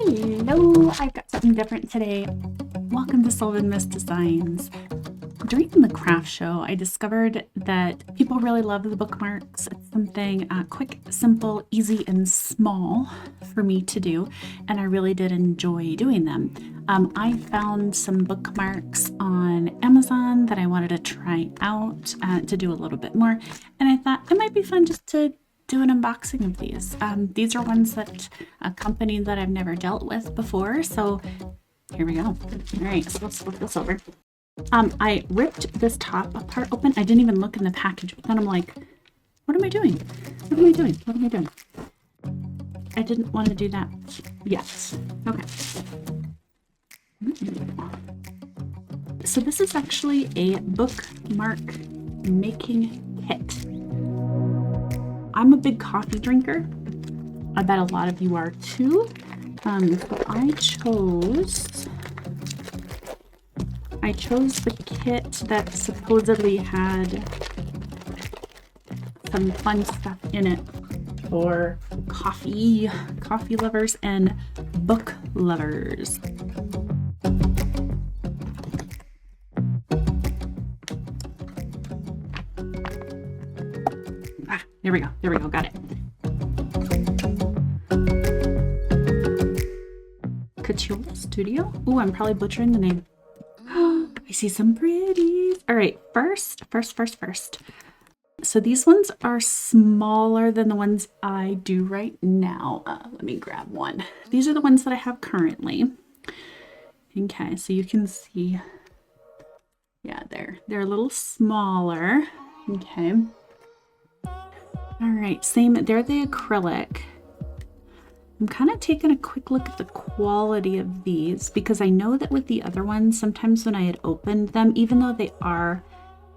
Hello, I've got something different today. Welcome to Sylvan Mist Designs. During the craft show, I discovered that people really love the bookmarks. It's something quick, simple, easy, and small for me to do, and I really did enjoy doing them. I found some bookmarks on Amazon that I wanted to try out to do a little bit more, and I thought it might be fun just to do an unboxing of these. These are ones that a company that I've never dealt with before, so here we go. All right, so let's flip this over. I ripped this top part open. I didn't even look in the package, but then I'm like, what am I doing? What am I doing? What am I doing? I didn't want to do that yet. Okay. So this is actually a bookmark making kit. I'm a big coffee drinker. I bet a lot of you are too. So I chose the kit that supposedly had some fun stuff in it for coffee lovers and book lovers. There we go, got it. Kaciola Studio? Ooh, I'm probably butchering the name. I see some pretties. All right, first. So these ones are smaller than the ones I do right now. Let me grab one. These are the ones that I have currently. Okay, so you can see, yeah, they're a little smaller. Okay. All right, same, they're the acrylic. I'm kind of taking a quick look at the quality of these because I know that with the other ones, sometimes when I had opened them, even though they are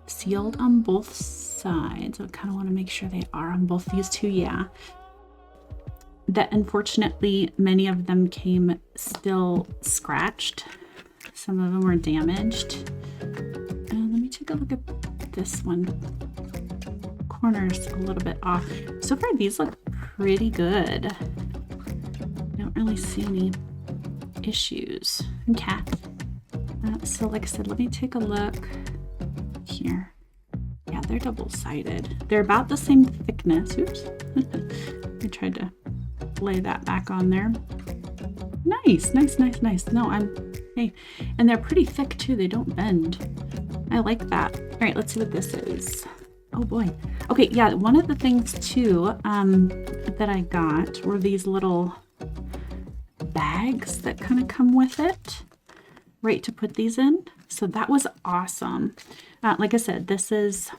sealed on both sides, I kind of want to make sure they are on both these two, yeah, that unfortunately many of them came still scratched. Some of them were damaged. Let me take a look at this one. Corners a little bit off. So far these look pretty good. I don't really see any issues. Okay. So like I said, let me take a look here. Yeah, they're double-sided. They're about the same thickness. Oops. I tried to lay that back on there. Nice. No, hey, and they're pretty thick too. They don't bend. I like that. All right, let's see what this is. Oh boy. Okay, yeah, one of the things too that I got were these little bags that kind of come with it, right, to put these in. So that was awesome. Like I said, this is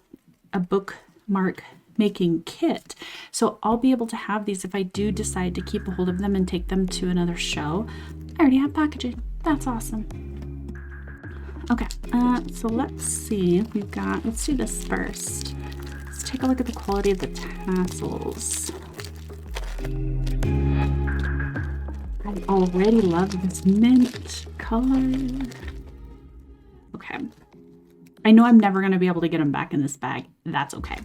a bookmark making kit. So I'll be able to have these if I do decide to keep a hold of them and take them to another show. I already have packaging. That's awesome. Okay, so let's see. Let's do this first. Let's take a look at the quality of the tassels. I already love this mint color. Okay. I know I'm never going to be able to get them back in this bag. That's okay.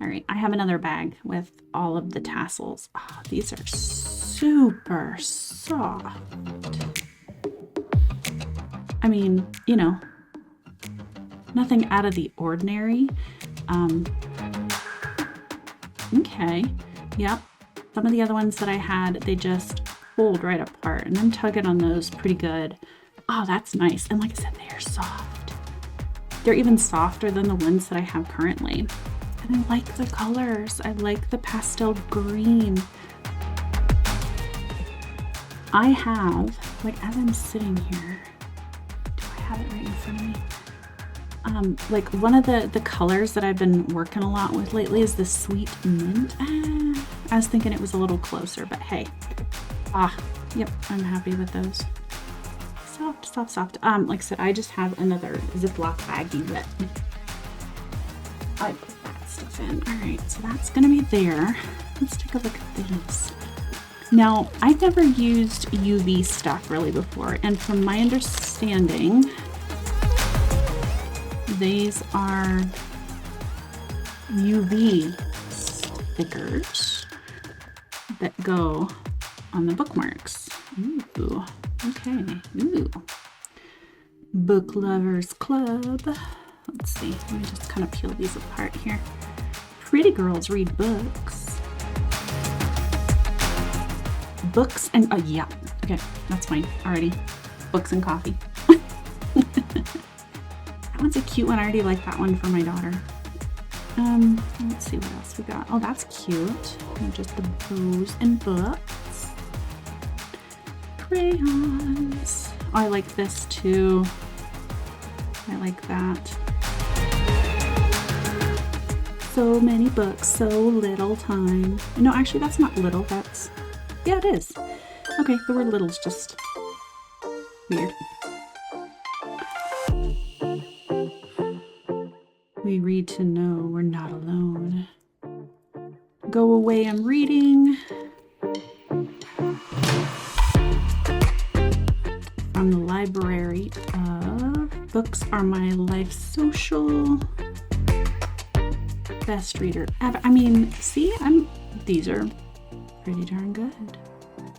All right, I have another bag with all of the tassels. Oh, these are super soft. I mean, you know, nothing out of the ordinary. Okay, yep. Some of the other ones that I had, they just pulled right apart, and I'm tugging on those pretty good. Oh, that's nice. And like I said, they are soft. They're even softer than the ones that I have currently. And I like the colors. I like the pastel green. I have, like, as I'm sitting here, have it right in front of me. Like one of the colors that I've been working a lot with lately is the sweet mint. I was thinking it was a little closer, but hey. Yep, I'm happy with those. Soft. Like I said, I just have another Ziploc baggie that I put that stuff in. All right, so that's gonna be there. Let's take a look at these. Now, I've never used UV stuff really before, and from my understanding, these are UV stickers that go on the bookmarks. Ooh, okay. Ooh. Book Lovers Club. Let's see. Let me just kind of peel these apart here. Pretty girls read books. Books and yeah. Okay, that's fine already. Books and coffee. That one's a cute one. I already like that one for my daughter. Let's see what else we got. Oh, that's cute. And just the bows and books. Crayons. Oh, I like this too. I like that. So many books, so little time. No, actually, that's not little. That's, yeah, it is. Okay, the word little's just weird. We read to know we're not alone. Go away, I'm reading. From the library of Books Are My Life Social. Best reader ever. I mean, see, these are pretty darn good.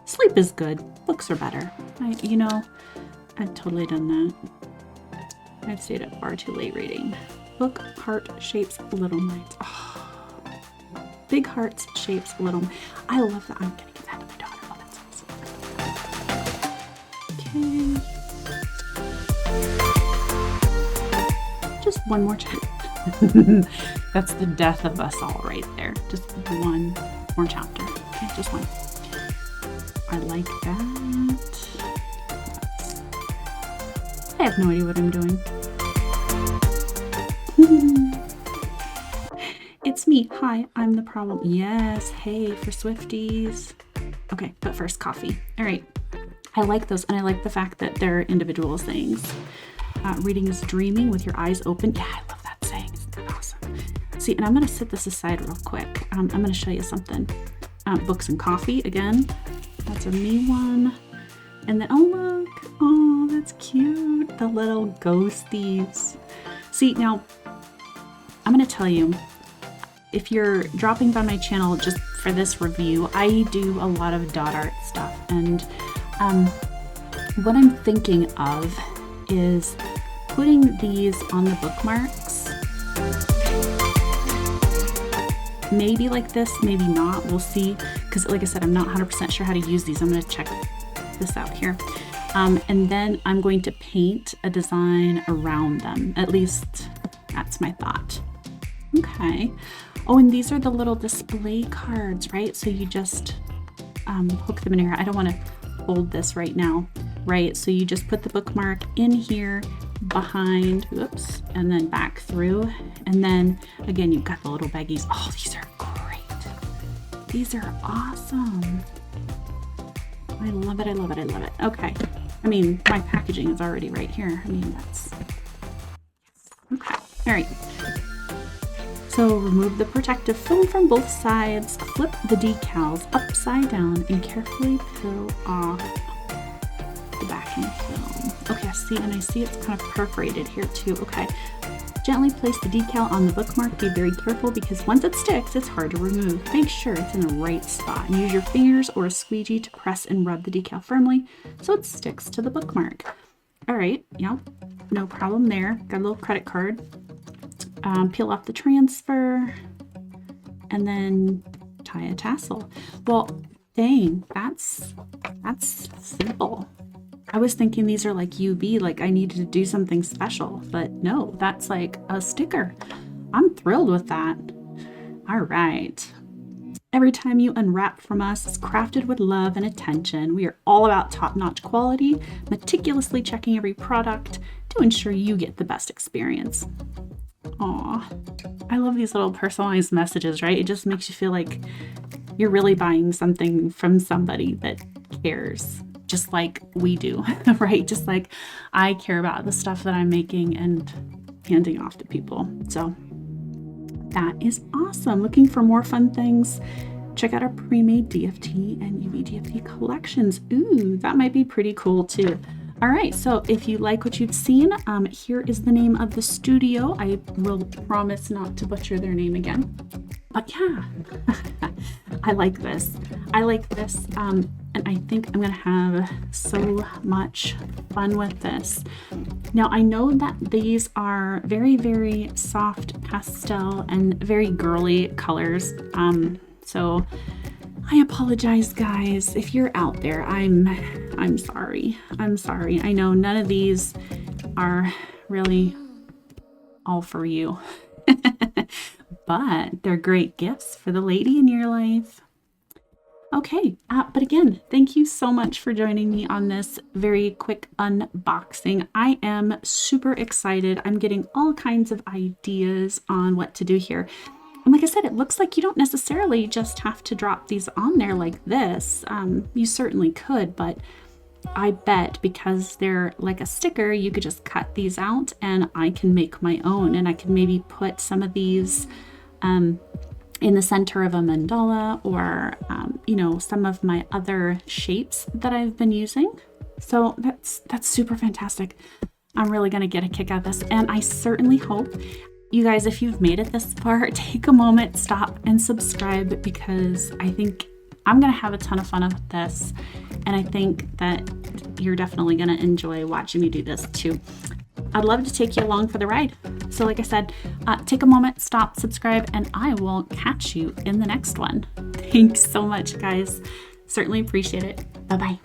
Sleep is good. Books are better. I've totally done that. I've stayed up far too late reading. Book Heart Shapes Little Minds. Oh, big hearts shapes little. I love that. I'm gonna give that to my daughter. Oh, that's awesome. Okay. Just one more chapter. That's the death of us all right there. Just one more chapter. Okay, just one. I like that. I have no idea what I'm doing. It's me. Hi, I'm the problem. Yes. Hey, for Swifties. Okay, but first coffee. All right. I like those, and I like the fact that they're individual sayings. Reading is dreaming with your eyes open. Yeah, I love that saying. Isn't that awesome? See, and I'm going to set this aside real quick. I'm going to show you something. Books and coffee, again. That's a me one. And then, oh, look. Oh, that's cute. The little ghosties. See, now, I'm going to tell you, if you're dropping by my channel just for this review, I do a lot of dot art stuff. And what I'm thinking of is putting these on the bookmarks. Maybe like this, maybe not. We'll see. Because like I said, I'm not 100% sure how to use these. I'm going to check this out here. And then I'm going to paint a design around them. At least that's my thought. Okay. Oh, and these are the little display cards, right? So you just hook them in here. I don't want to hold this right now, right? So you just put the bookmark in here behind, whoops, and then back through. And then again, you've got the little baggies. Oh, these are great. These are awesome. I love it. I love it. I love it. Okay. I mean, my packaging is already right here. I mean, that's, okay. All right. So remove the protective film from both sides, flip the decals upside down, and carefully peel off the backing film. Okay, I see it's kind of perforated here too. Okay, gently place the decal on the bookmark. Be very careful because once it sticks, it's hard to remove. Make sure it's in the right spot and use your fingers or a squeegee to press and rub the decal firmly so it sticks to the bookmark. All right, yeah, no problem there. Got a little credit card. Peel off the transfer and then tie a tassel. Well, dang, that's simple. I was thinking these are like UV, like I needed to do something special, but no, that's like a sticker. I'm thrilled with that. All right. Every time you unwrap from us is crafted with love and attention. We are all about top-notch quality, meticulously checking every product to ensure you get the best experience. Aw, I love these little personalized messages, right? It just makes you feel like you're really buying something from somebody that cares, just like we do, right? Just like I care about the stuff that I'm making and handing off to people. So that is awesome. Looking for more fun things? Check out our pre-made DFT and UV DFT collections. Ooh, that might be pretty cool too. All right, so if you like what you've seen, here is the name of the studio. I will promise not to butcher their name again. But yeah, I like this. I like this. and I think I'm gonna have so much fun with this. Now I know that these are very, very soft pastel and very girly colors. So I apologize, guys, if you're out there. I'm sorry. I'm sorry. I know none of these are really all for you. But they're great gifts for the lady in your life. Okay, but again, thank you so much for joining me on this very quick unboxing. I am super excited. I'm getting all kinds of ideas on what to do here. And like I said, it looks like you don't necessarily just have to drop these on there like this. You certainly could, but I bet because they're like a sticker, you could just cut these out and I can make my own. And I can maybe put some of these in the center of a mandala, or you know, some of my other shapes that I've been using. So that's super fantastic. I'm really gonna get a kick out of this, and I certainly hope you guys, if you've made it this far, take a moment, stop and subscribe, because I think I'm gonna have a ton of fun with this, and I think that you're definitely gonna enjoy watching me do this too. I'd love to take you along for the ride. So like I said, take a moment, stop, subscribe, and I will catch you in the next one. Thanks so much, guys. Certainly appreciate it. Bye-bye.